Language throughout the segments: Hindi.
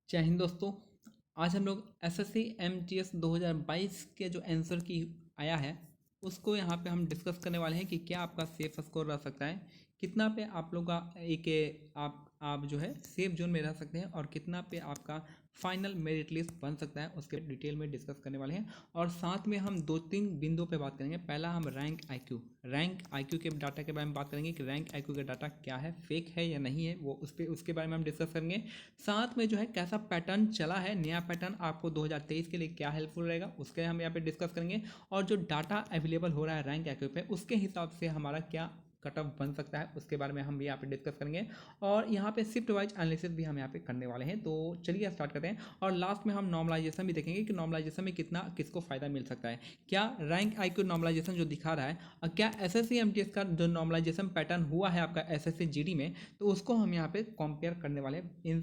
जय हिंद दोस्तों। आज हम लोग एसएससी एमटीएस 2022 के जो आंसर की आया है उसको यहाँ पे हम डिस्कस करने वाले हैं कि क्या आपका सेफ स्कोर रह सकता है, कितना पे आप लोग का एक आप जो है सेफ जोन में रह सकते हैं और कितना पे आपका फाइनल मेरिट लिस्ट बन सकता है, उसके डिटेल में डिस्कस करने वाले हैं। और साथ में हम दो तीन बिंदुओं पे बात करेंगे। पहला हम रैंक आईक्यू के डाटा के बारे में बात करेंगे कि रैंक आईक्यू का डाटा क्या है, फेक है या नहीं है, वो उसके बारे में हम डिस्कस करेंगे। साथ में जो है कैसा पैटर्न चला है, नया पैटर्न आपको 2023 के लिए क्या हेल्पफुल रहेगा उसके हम यहाँ पे डिस्कस करेंगे। और जो डाटा अवेलेबल हो रहा है रैंक आईक्यू पे उसके हिसाब से हमारा क्या कट ऑफ बन सकता है उसके बारे में हम भी यहाँ पे डिस्कस करेंगे। और यहाँ पे शिफ्ट वाइज एनालिसिस भी हम यहाँ पे करने वाले हैं। तो चलिए स्टार्ट करते हैं। और लास्ट में हम नॉर्मलाइजेशन भी देखेंगे कि नॉर्मलाइजेशन में कितना किसको फायदा मिल सकता है, क्या रैंक आईक्यू नॉर्मलाइजेशन जो दिखा रहा है और क्या एसएससी एमटीएस का जो नॉर्मलाइजेशन पैटर्न हुआ है आपका एसएससी जीडी में, तो उसको हम यहाँ पे कंपेयर करने वाले हैं। इन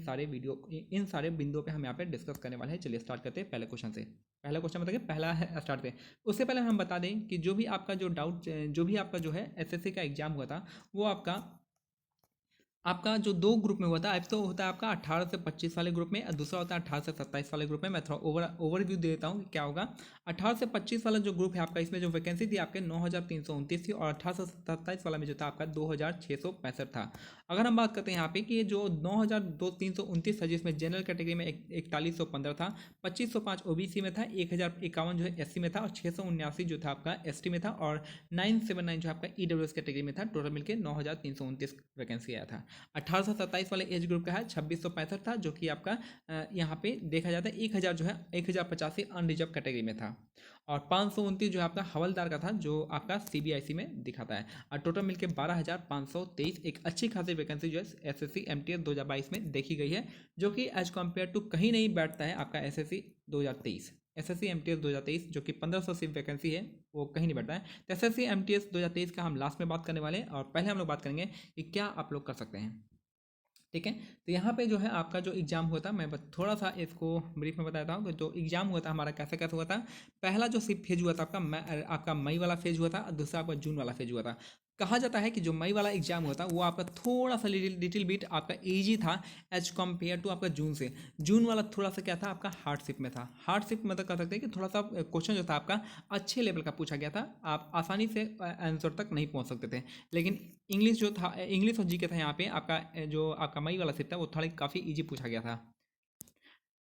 सारे बिंदुओं पे हम यहाँ पे डिस्कस करने वाले हैं। चलिए स्टार्ट करते हैं पहले क्वेश्चन से। पहला क्वेश्चन बताइए, पहला है स्टार्ट करते हैं। उससे पहले हम बता दें कि जो भी आपका जो है एसएससी का एग्जाम हुआ था वो आपका जो दो ग्रुप में हुआ था। एक तो होता है आपका 18 से 25 वाले ग्रुप में और दूसरा होता है 18 से 27 वाले ग्रुप में। मैं थोड़ा ओवरव्यू दे देता हूँ कि क्या होगा। 18 से 25 वाला जो ग्रुप है आपका, इसमें जो वैकेंसी थी आपके 9329 थी और 18 से 27 वाला में जो था आपका 2665 था। अगर हम बात करते हैं यहाँ पे कि जो 9329 था जिसमें जनरल कैटेगरी में 4115 था, 2505 ओबीसी में था, 1051 जो है एससी में था और 679 जो था आपका एसटी में था और 979 जो आपका ईडब्ल्यूएस कैटेगरी में था। टोटल मिलकर 9329 वैकेंसी आया था। 18 से 27 वाले एज ग्रुप का है 2665 था, जो कि आपका यहाँ पे देखा जाता है 1000 जो है 1085 अनरिजर्व कैटेगरी में था और 529 जो है आपका हवलदार का था जो आपका सीबीआईसी में दिखाता है। और टोटल मिलकर 12523 एक अच्छी खासी वैकेंसी जो है एसएससी एमटीएस 2022 में देखी गई है, जो कि एज कम्पेयर टू कहीं नहीं बैठता है आपका एसएससी एमटीएस 2023 जो कि 1500 सिर्फ वैकेंसी है, वो कहीं नहीं बैठता है। तो एसएससी एमटीएस 2023 का हम लास्ट में बात करने वाले हैं और पहले हम लोग बात करेंगे कि क्या आप लोग कर सकते हैं। ठीक है, तो यहाँ पे जो है आपका जो एग्जाम हुआ था, मैं थोड़ा सा इसको ब्रीफ में बताता हूँ कि जो एग्जाम हुआ था हमारा कैसे कैसे हुआ था। पहला जो सिर्फ फेज हुआ था आपका मई वाला फेज हुआ था और दूसरा आपका जून वाला फेज हुआ था। कहा जाता है कि जो मई वाला एग्जाम हुआ था वो आपका थोड़ा सा लिटिल बिट आपका इजी था एज कम्पेयर टू आपका जून से। जून वाला थोड़ा सा क्या था आपका हार्डशिप में था। हार्डशिप मतलब कह सकते हैं कि थोड़ा सा क्वेश्चन जो था आपका अच्छे लेवल का पूछा गया था, आप आसानी से आंसर तक नहीं पहुंच सकते थे। लेकिन इंग्लिश जो था, इंग्लिश और जीके था यहाँ पे आपका जो आपका मई वाला सेट था वो थोड़ा काफ़ी इजी पूछा गया था।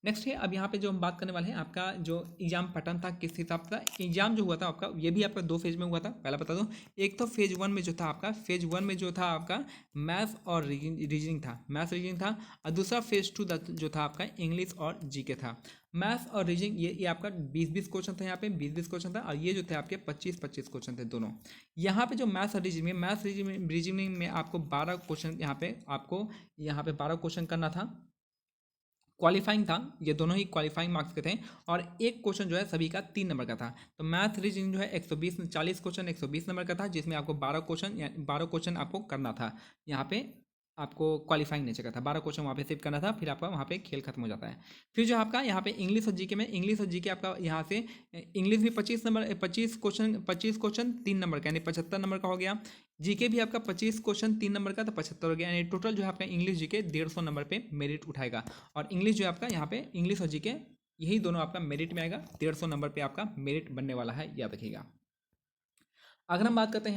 नेक्स्ट है, अब यहाँ पे जो हम बात करने वाले हैं आपका जो एग्जाम पैटर्न था किस हिसाब से एग्जाम जो हुआ था आपका, ये भी आपका दो फेज में हुआ था। पहला बता दूं, एक तो फेज वन में जो था आपका, फेज वन में जो था आपका मैथ्स और रीजनिंग था, मैथ्स रीजनिंग था। और दूसरा फेज टू जो था आपका इंग्लिश और जीके था। मैथ्स और रीजनिंग ये आपका 20-20 क्वेश्चन था, यहाँ पे 20-20 क्वेश्चन था और ये जो थे आपके 25-25 क्वेश्चन थे दोनों। यहाँ पे जो मैथ्स और रीजनिंग में आपको 12 क्वेश्चन यहाँ पे 12 क्वेश्चन करना था। क्वालिफाइंग था, ये दोनों ही क्वालिफाइंग मार्क्स के थे और एक क्वेश्चन जो है सभी का 3 नंबर का था। तो मैथ रीजनिंग जो है 120 40 क्वेश्चन 120 नंबर का था, जिसमें आपको 12 क्वेश्चन आपको करना था। यहाँ पे आपको क्वालिफाइंग नेचर का था, 12 क्वेश्चन वहाँ पे सेव करना था, फिर आपका वहाँ पे खेल खत्म हो जाता है। फिर जो आपका यहाँ पे इंग्लिश और जीके आपका यहाँ से इंग्लिश भी 25 क्वेश्चन 3 नंबर का यानी 75 नंबर का हो गया। जीके भी आपका 25 क्वेश्चन 3 नंबर का तो 75 हो गया, यानी टोटल जो है आपका इंग्लिश जीके 150 नंबर पे मेरिट उठाएगा। और इंग्लिश जो है आपका यहाँ पे इंग्लिश और जीके यही दोनों आपका मेरिट में आएगा, 150 नंबर पे आपका मेरिट बनने वाला है, याद रखिएगा। अगर हम बात करते हैं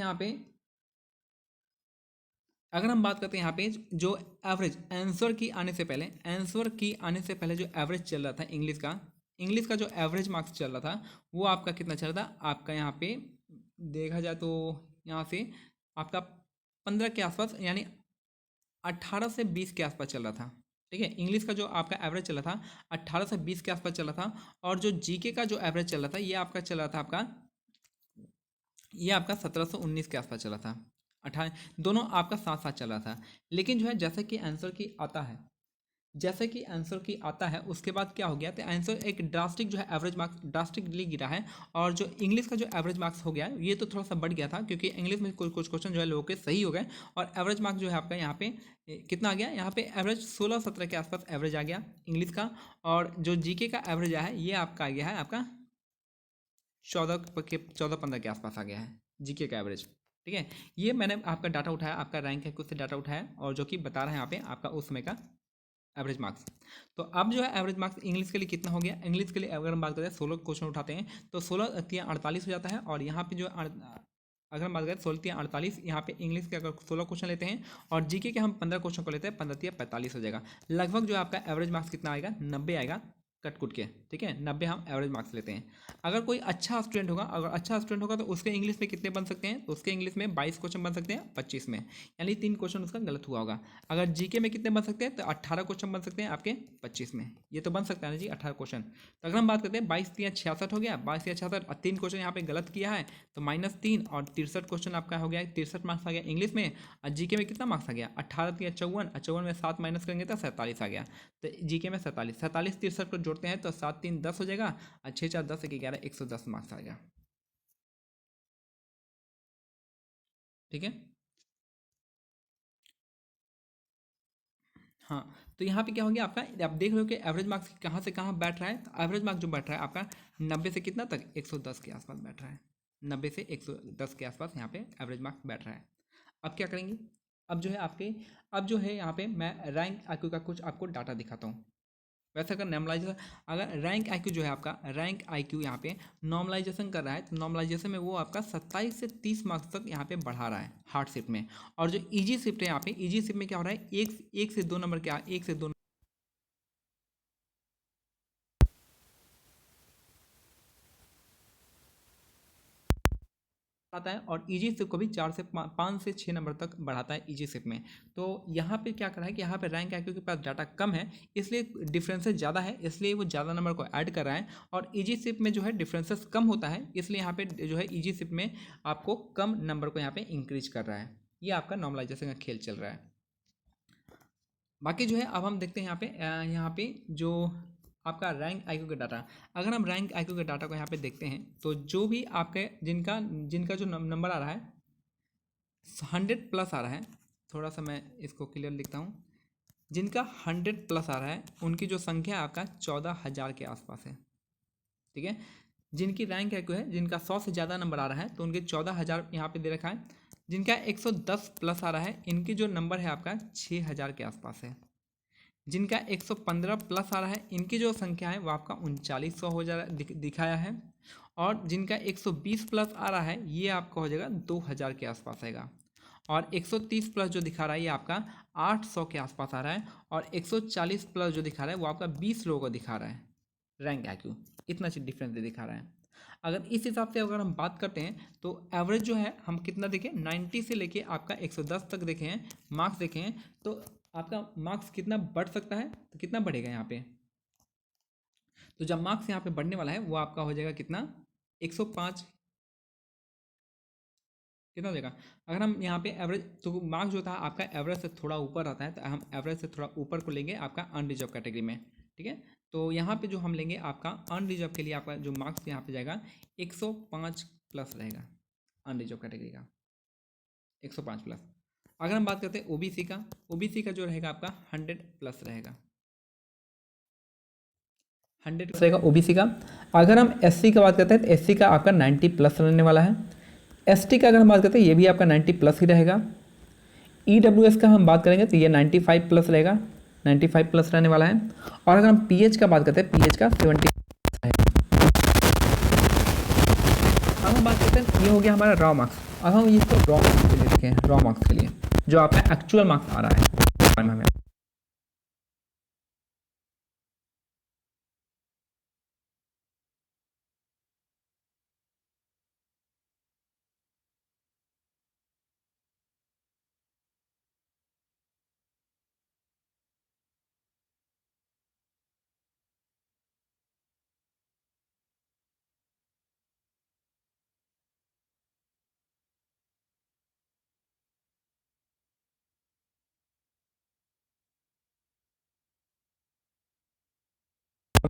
यहाँ पे जो एवरेज आंसर की आने से पहले जो एवरेज चल रहा था इंग्लिश का जो एवरेज मार्क्स चल रहा था वो आपका कितना चल रहा था आपका, यहाँ पे देखा जाए तो यहाँ से आपका 15 के आसपास यानी 18 से 20 के आसपास चल रहा था। ठीक है, इंग्लिश का जो आपका एवरेज चला था 18 से 20 के आसपास चला था और जो जीके का जो एवरेज चल रहा था ये आपका 17 से 19 के आसपास चला था। 18 दोनों आपका साथ साथ चल रहा था। लेकिन जो है जैसे कि आंसर की आता है उसके बाद क्या हो गया, तो आंसर एक ड्रास्टिक जो है एवरेज मार्क्स ड्रास्टिकली गिरा है। और जो इंग्लिश का जो एवरेज मार्क्स हो गया ये तो थोड़ा सा बढ़ गया था क्योंकि इंग्लिश में कुछ क्वेश्चन जो है लोगों के सही हो गए और एवरेज मार्क्स जो है आपका यहाँ पे कितना आ गया, यहाँ पे एवरेज 16-17 के आसपास एवरेज आ गया इंग्लिश का। और जो जीके का एवरेज आया है ये आपका आ गया है आपका 14-15 के आसपास आ गया है जीके का एवरेज। ठीक है, ये मैंने आपका डाटा उठाया, आपका रैंक है कुछ से डाटा उठाया और जो कि बता रहा है यहाँ पे आपका उस समय का एवरेज मार्क्स। तो अब जो है एवरेज मार्क्स इंग्लिश के लिए कितना हो गया, इंग्लिश के लिए अगर हम बात करें 16 क्वेश्चन उठाते हैं तो 16 तिया 48 हो जाता है, और यहाँ पे जो अगर हम बात करें 16 तिया 48, यहाँ पे इंग्लिश के अगर 16 क्वेश्चन लेते हैं और जीके के हम 15 क्वेश्चन को लेते हैं, 15 तिया 45 हो जाएगा। लगभग जो आपका एवरेज मार्क्स कितना आएगा, 90 आएगा कट कुट के, ठीक है, 90 हम एवरेज मार्क्स लेते हैं। अगर कोई अच्छा स्टूडेंट होगा, अगर अच्छा स्टूडेंट होगा तो उसके इंग्लिश में कितने बन सकते हैं, तो उसके इंग्लिश में 22 क्वेश्चन बन सकते हैं 25 में, यानी 3 क्वेश्चन उसका गलत हुआ होगा। अगर जीके में कितने बन सकते हैं, तो 18 क्वेश्चन बन सकते हैं आपके 25 में, ये तो बन सकता है ना जी 18 क्वेश्चन। तो अगर हम बात करते हैं 22 तिया 66 हो गया, 22 तिया 66 और 3 क्वेश्चन यहाँ पे गलत किया है तो -3 और 63 क्वेश्चन आपका हो गया, 63 मार्क्स आ गया इंग्लिश में। और जीके में कितना मार्क्स आ गया, 18 तिया 54, 54 में 7 माइनस करेंगे तो 47 आ गया। तो जीके में 47, 47 63 को जोड़ते हैं तो 7 3 10 हो जाएगा, और 6 4 10 1 11 110 मार्क्स आ गया, ठीक है। हाँ, तो यहाँ पे क्या हो गया आपका, आप देख रहे हो कि एवरेज मार्क्स कहाँ से कहाँ बैठ रहा है, तो एवरेज मार्क्स जो बैठ रहा है आपका 90 से कितना तक, 110 के आसपास बैठ रहा है, 90 से 110 के आसपास यहाँ पे एवरेज मार्क्स बैठ रहा है। अब क्या करेंगे, अब जो है आपके, अब जो है यहाँ पे मैं रैंक आईक्यू का कुछ आपको डाटा दिखाता हूँ। वैसे अगर नॉर्मलाइजेशन, अगर रैंक आईक्यू जो है आपका, रैंक आईक्यू यहाँ पे नॉर्मलाइजेशन कर रहा है, तो नॉर्मलाइजेशन में वो आपका 27 से 30 मार्क्स तक यहाँ पे बढ़ा रहा है हार्ड शिफ्ट में। और जो इजी शिफ्ट है यहाँ पे, इजी शिफ्ट में क्या हो रहा है, एक से दो नंबर, क्या एक से दो आता है, और इजी शिफ्ट को भी 4 से 5 से 6 नंबर तक बढ़ाता है इजी शिफ्ट में। तो यहाँ पे क्या कर रहा है कि यहाँ पे रैंक आईक्यू के पास डाटा कम है, इसलिए डिफरेंसेस ज़्यादा है, इसलिए वो ज़्यादा नंबर को ऐड कर रहा है। और इजी शिफ्ट में जो है डिफरेंसेस कम होता है, इसलिए यहाँ पे जो है इजी शिफ्ट में आपको कम नंबर को यहाँ पे इंक्रीज कर रहा है। ये आपका नॉर्मलाइजेशन का खेल चल रहा है। बाकी जो है अब हम देखते हैं यहाँ पे जो आपका रैंक आईक्यू का डाटा, अगर हम रैंक आईक्यू के डाटा को यहाँ पे देखते हैं तो जो भी आपके जिनका जिनका जो नंबर आ रहा है 100 प्लस आ रहा है, थोड़ा सा मैं इसको क्लियर लिखता हूँ, जिनका 100 प्लस आ रहा है उनकी जो संख्या आपका 14,000 के आसपास है, ठीक है। जिनकी रैंक है क्यों है, जिनका 100 से ज़्यादा नंबर आ रहा है तो उनके 14,000 यहाँ पे दे रखा है। जिनका 110 प्लस आ रहा है, इनकी जो नंबर है आपका 6,000 के आसपास है। जिनका 115 प्लस आ रहा है, इनकी जो संख्या है वो आपका 3900 हो जा रहा दिखाया है। और जिनका 120 प्लस आ रहा है ये आपका हो जाएगा 2000 के आसपास आएगा। और 130 प्लस जो दिखा रहा है ये आपका 800 के आसपास आ रहा है। और 140 प्लस जो दिखा रहा है वो आपका 20 लोगों को दिखा रहा है रैंक आईक्यू, इतना सी डिफरेंस दिखा रहा है। अगर इस हिसाब से अगर हम बात करते हैं तो एवरेज जो है हम कितना देखें, 90 से लेके आपका 110 तक देखें हैं मार्क्स देखें हैं, तो आपका मार्क्स कितना बढ़ सकता है, तो कितना बढ़ेगा यहाँ पे, तो जब मार्क्स यहाँ पे बढ़ने वाला है वो आपका हो जाएगा कितना, 105, कितना हो जाएगा। अगर हम यहाँ पे एवरेज, तो मार्क्स जो था आपका एवरेज से थोड़ा ऊपर रहता है, तो हम एवरेज से थोड़ा ऊपर को लेंगे आपका अनरिजर्व कैटेगरी में, ठीक है। तो यहाँ पे जो हम लेंगे आपका अनरिजर्व के लिए आपका जो मार्क्स यहाँ पे जाएगा 105 प्लस रहेगा, अनरिजर्व कैटेगरी का 105 प्लस। अगर हम बात करते हैं ओबीसी का, ओबीसी का जो रहेगा आपका 100 प्लस रहेगा, 100 प्लस रहेगा ओबीसी का। अगर हम एससी का बात करते हैं तो एससी का आपका 90 प्लस रहने वाला है। एसटी का अगर हम बात करते हैं ये भी आपका 90 प्लस ही रहेगा। ईडब्ल्यूएस का हम बात करेंगे तो ये 95 प्लस रहेगा, 95 प्लस रहने वाला है। और अगर हम पीएच का बात करते हैं, पीएच का 70 रहेगा। अब हम बात करते हैं, ये हो गया हमारा रॉ मार्क्स। अब हम इसको रॉ मार्क्स के लिए देखें, रॉ मार्क्स के लिए जो आपका एक्चुअल मार्क्स आ रहा है हमें।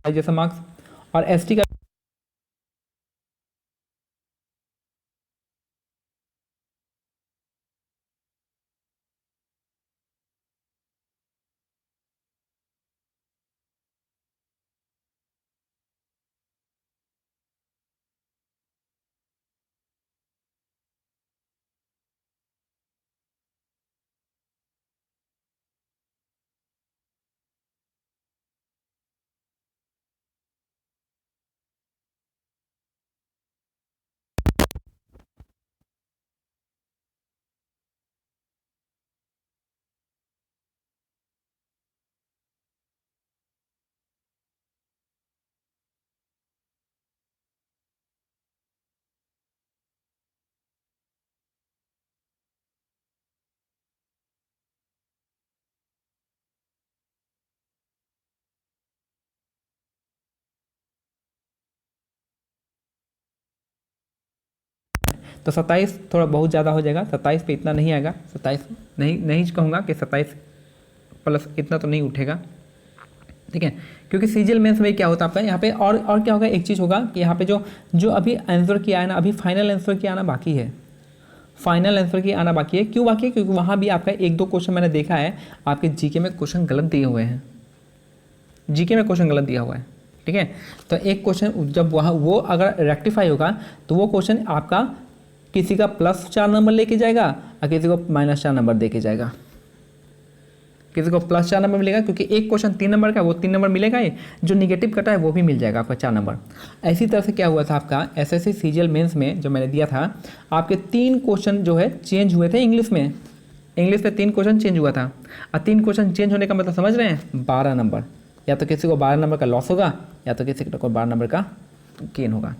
जैसा मार्क्स, और एसटी का तो 27 थोड़ा बहुत ज़्यादा हो जाएगा, 27 पे इतना नहीं आएगा, 27 नहीं नहीं कहूँगा कि 27 प्लस इतना तो नहीं उठेगा, ठीक है। क्योंकि सीजीएल मेंस में क्या होता है आपका यहाँ पे, और क्या होगा, एक चीज़ होगा कि यहाँ पे जो अभी आंसर किया है ना, अभी फाइनल आंसर किया आना बाकी है, फाइनल आंसर की आना बाकी है। क्यों बाकी है? क्योंकि वहाँ भी आपका एक दो क्वेश्चन मैंने देखा है आपके जीके में क्वेश्चन गलत दिए हुए हैं, जीके में क्वेश्चन गलत दिया हुआ है, ठीक है। तो एक क्वेश्चन जब वहाँ वो अगर रेक्टिफाई होगा तो वो क्वेश्चन आपका किसी का +4 नंबर लेके जाएगा और किसी को -4 नंबर दे के जाएगा, किसी को +4 नंबर मिलेगा क्योंकि एक क्वेश्चन 3 नंबर का, वो 3 नंबर मिलेगा ही, जो निगेटिव कटा है वो भी मिल जाएगा आपका 4 नंबर। ऐसी तरह से क्या हुआ था आपका एसएससी सीजीएल मेंस में जो मैंने दिया था, आपके 3 क्वेश्चन जो है चेंज हुए थे इंग्लिश में, इंग्लिश में 3 क्वेश्चन चेंज हुआ था। और 3 क्वेश्चन चेंज होने का मतलब समझ रहे हैं, 12 नंबर, या तो किसी को 12 नंबर का लॉस होगा या तो किसी को 12 नंबर का गेन होगा।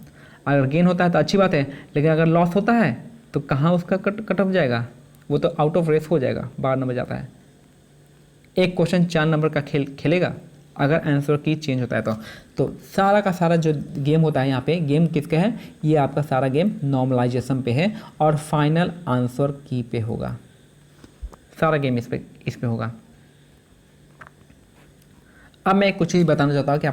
अगर गेन होता है तो अच्छी बात है, लेकिन अगर लॉस होता है तो कहाँ उसका कट ऑफ जाएगा, वो तो आउट ऑफ रेस हो जाएगा, 12 नंबर जाता है। एक क्वेश्चन 4 नंबर का खेलेगा अगर आंसर की चेंज होता है तो सारा का सारा जो गेम होता है यहाँ पे, गेम किसका है, ये आपका सारा गेम नॉर्मलाइजेशन पे है और फाइनल आंसर की पे होगा, सारा गेम इस पे होगा। अब मैं कुछ चीज़ बताना चाहता हूँ कि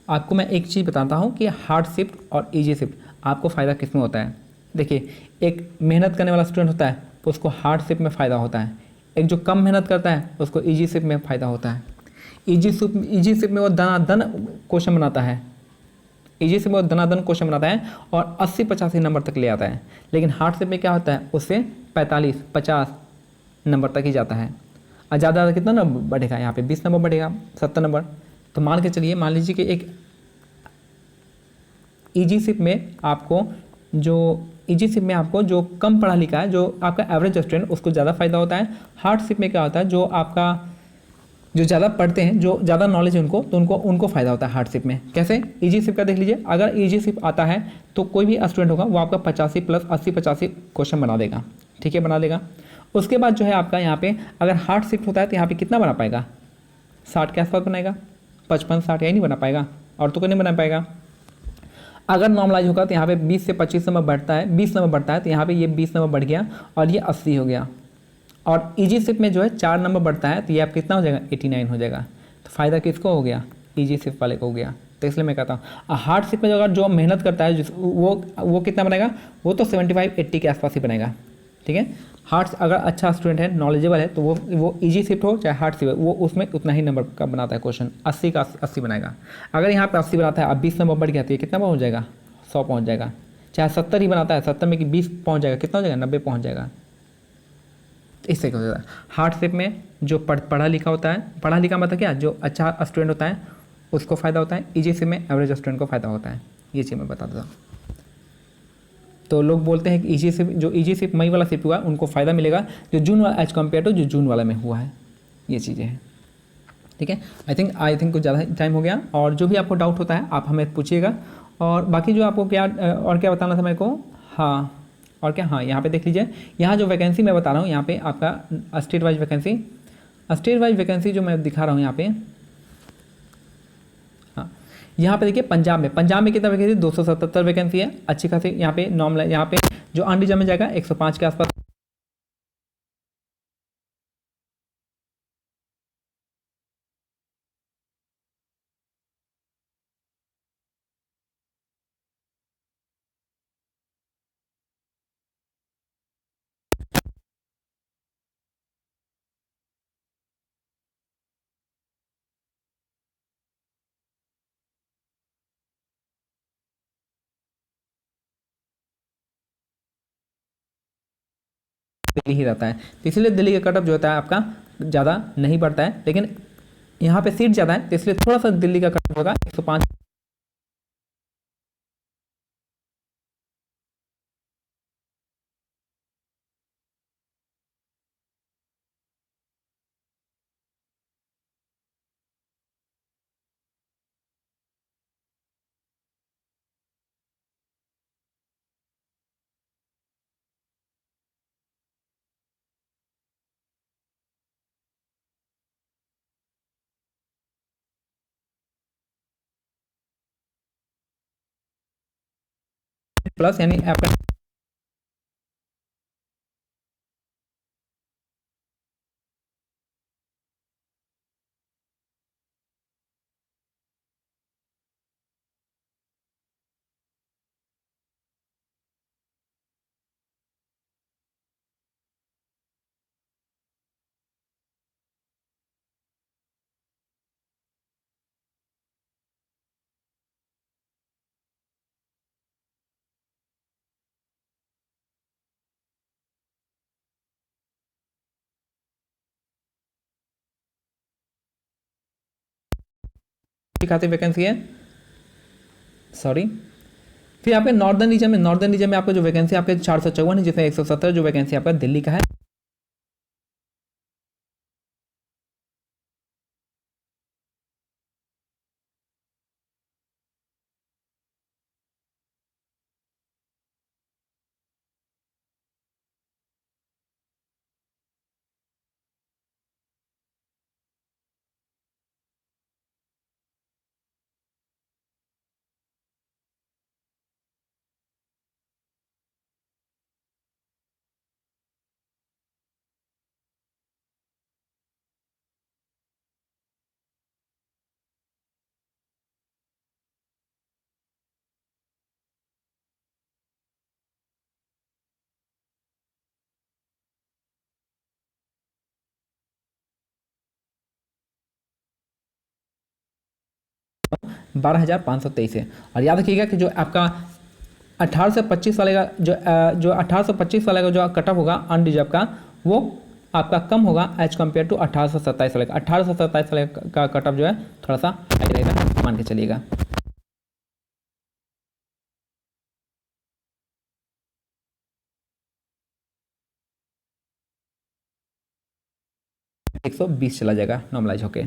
आपको मैं एक चीज़ बताता हूँ कि हार्ड शिफ्ट और इजी शिफ्ट आपको फ़ायदा किस में होता है। देखिए, एक मेहनत करने वाला स्टूडेंट होता है तो उसको हार्ड शिफ्ट में फ़ायदा होता है, एक जो कम मेहनत करता है उसको इजी शिफ्ट में फ़ायदा होता है। इजी शिफ्ट में वो दनादन क्वेश्चन बनाता है, इजी शिफ्ट में वो दनादन क्वेश्चन बनाता है और 80-85 नंबर तक ले आता है, लेकिन हार्ड शिफ्ट में क्या होता है, उससे 45-50 नंबर तक ही जाता है। और ज़्यादा कितना नंबर बढ़ेगा, यहाँ पे 20 नंबर बढ़ेगा, 70 नंबर। तो मान के चलिए, मान लीजिए कि एक इजी शिफ्ट में आपको जो कम पढ़ा लिखा है, जो आपका एवरेज स्टूडेंट, उसको ज़्यादा फायदा होता है। हार्ड शिफ्ट में क्या होता है, जो ज़्यादा पढ़ते हैं, जो ज़्यादा नॉलेज है उनको, तो उनको फ़ायदा होता है हार्ड शिफ्ट में। कैसे? इजी शिफ्ट का देख लीजिए, अगर इजी शिफ्ट आता है तो कोई भी स्टूडेंट होगा वो आपका 85 + 80-85 क्वेश्चन बना देगा, ठीक है, बना देगा। उसके बाद जो है आपका यहाँ पे अगर हार्ड शिफ्ट होता है तो यहाँ पे कितना बना पाएगा, 60 के आसपास बनाएगा, 55-60 यही नहीं बना पाएगा, और तो कोई नहीं बना पाएगा। अगर नॉर्मलाइज होगा तो यहाँ पे 20 से 25 नंबर बढ़ता है, 20 नंबर बढ़ता है, तो यहाँ पे ये 20 नंबर बढ़ गया और ये 80 हो गया। और इजी शिफ्ट में जो है 4 नंबर बढ़ता है तो ये आप कितना हो जाएगा, 89 हो जाएगा। तो फ़ायदा किसको हो गया, इजी शिफ्ट वाले को हो गया। तो इसलिए मैं कहता हूँ हार्ड शिफ्ट में अगर जो मेहनत करता है वो कितना बनेगा, वो तो 75-80 के आसपास ही बनेगा, ठीक है। हार्ड अगर अच्छा स्टूडेंट है, नॉलेजेबल है, तो वो इजी शिफ्ट हो चाहे हार्ड शिफ्ट, वो उसमें उतना ही नंबर का बनाता है क्वेश्चन, 80 का 80 बनाएगा। अगर यहाँ पे 80 बनाता है, अब 20 नंबर बढ़ गया तो ये कितना पहुँच जाएगा, 100 पहुँच जाएगा। चाहे 70 ही बनाता है, 70 में कि 20 पहुँच जाएगा, कितना हो जाएगा, 90 पहुँच जाएगा। इससे क्या होता है, हार्ड शिफ्ट में जो पढ़ा लिखा होता है, पढ़ा लिखा मतलब क्या, जो अच्छा स्टूडेंट होता है उसको फ़ायदा होता है, इजी शिफ्ट में एवरेज स्टूडेंट को फ़ायदा होता है। ये चीज़ मैं बता देता हूँ। तो लोग बोलते हैं कि इजी शिफ्ट मई वाला शिफ्ट हुआ उनको फ़ायदा मिलेगा, जो जून वाला एज कम्पेयर टू जो जून वाला में हुआ है, ये चीज़ें हैं, ठीक है। आई थिंक कुछ ज़्यादा टाइम हो गया, और जो भी आपको डाउट होता है आप हमें पूछिएगा। और बाकी जो आपको और क्या बताना था मेरे को, हाँ, और क्या, हाँ, यहाँ पे देख लीजिए, यहाँ जो वैकेंसी मैं बता रहा हूँ, यहाँ पे आपका स्टेट वाइज वैकेंसी जो मैं दिखा रहा हूँ यहाँ पे, हाँ, यहाँ पे देखिए पंजाब में कितना वैकेंसी, 277 वैकेंसी है, अच्छी खासी। यहाँ पे नॉर्मल, यहाँ पे जो अनरिजर्व में जाएगा 105 के आसपास, दिल्ली ही रहता है, तो इसलिए दिल्ली का कट ऑफ जो होता है आपका ज़्यादा नहीं बढ़ता है, लेकिन यहाँ पे सीट ज़्यादा है तो इसलिए थोड़ा सा दिल्ली का कट ऑफ होगा 105 प्लस, यानी आपका खासी वैकेंसी है, सॉरी। फिर आपके नॉर्दर्न रीजन में आपका जो वैकेंसी आपके 454 है, जिसमें 117 जो वैकेंसी आपका दिल्ली का है। 12,523 है। और याद रखिएगा कि जो आपका 18 से 25 वाले का जो 18 से 25 वाले का जो कट ऑफ होगा अनरिजर्व का, वो आपका कम होगा एज कम्पेयर टू 18 से 27 वाले का। 18 से 27 वाले का कट ऑफ जो है थोड़ा सा हाई रहेगा, मान के चलिएगा। एक 120 चला जाएगा नॉर्मलाइज होके।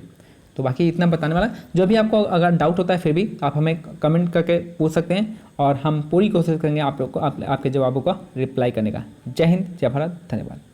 तो बाकी इतना बताने वाला। जो भी आपको अगर डाउट होता है फिर भी आप हमें कमेंट करके पूछ सकते हैं, और हम पूरी कोशिश करेंगे आप लोग को आपके जवाबों का रिप्लाई करने का। जय हिंद, जय भारत, धन्यवाद।